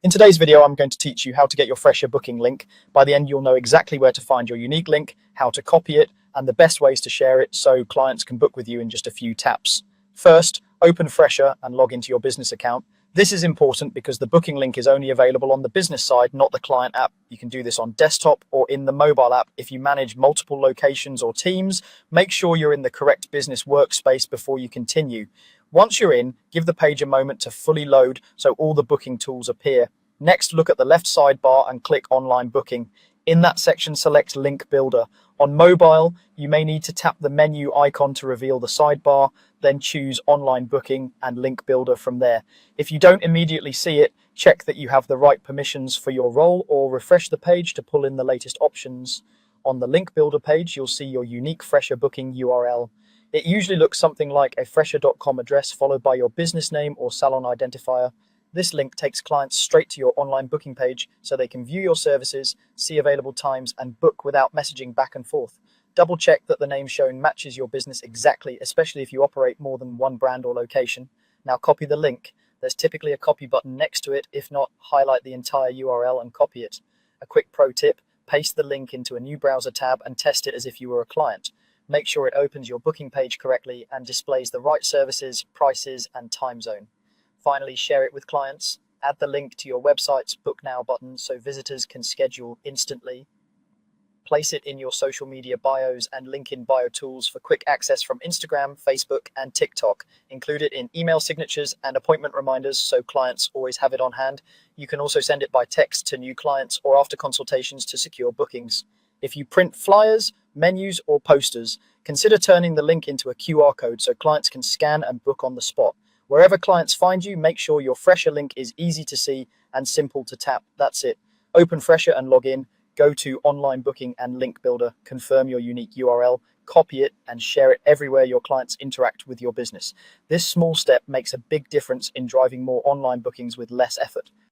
In today's video, I'm going to teach you how to get your Fresha booking link. By the end, you'll know exactly where to find your unique link, how to copy it, and the best ways to share it so clients can book with you in just a few taps. First, open Fresha and log into your business account. This is important because the booking link is only available on the business side, not the client app. You can do this on desktop or in the mobile app. If you manage multiple locations or teams, make sure you're in the correct business workspace before you continue. Once you're in, give the page a moment to fully load so all the booking tools appear. Next, look at the left sidebar and click Online Booking. In that section, select Link Builder. On mobile, you may need to tap the menu icon to reveal the sidebar, then choose Online Booking and Link Builder from there. If you don't immediately see it, check that you have the right permissions for your role or refresh the page to pull in the latest options. On the Link Builder page, you'll see your unique Fresha booking URL. It usually looks something like a fresha.com address followed by your business name or salon identifier. This link takes clients straight to your online booking page so they can view your services, see available times, and book without messaging back and forth. Double check that the name shown matches your business exactly, especially if you operate more than one brand or location. Now copy the link. There's typically a copy button next to it. If not, highlight the entire URL and copy it. A quick pro tip, paste the link into a new browser tab and test it as if you were a client. Make sure it opens your booking page correctly and displays the right services, prices, and time zone. Finally, share it with clients. Add the link to your website's Book Now button so visitors can schedule instantly. Place it in your social media bios and link in bio tools for quick access from Instagram, Facebook, and TikTok. Include it in email signatures and appointment reminders so clients always have it on hand. You can also send it by text to new clients or after consultations to secure bookings. If you print flyers, menus, or posters, consider turning the link into a QR code so clients can scan and book on the spot. Wherever clients find you, make sure your Fresha link is easy to see and simple to tap. That's it. Open Fresha and log in. Go to Online Booking and Link Builder. Confirm your unique URL, copy it, and share it everywhere your clients interact with your business. This small step makes a big difference in driving more online bookings with less effort.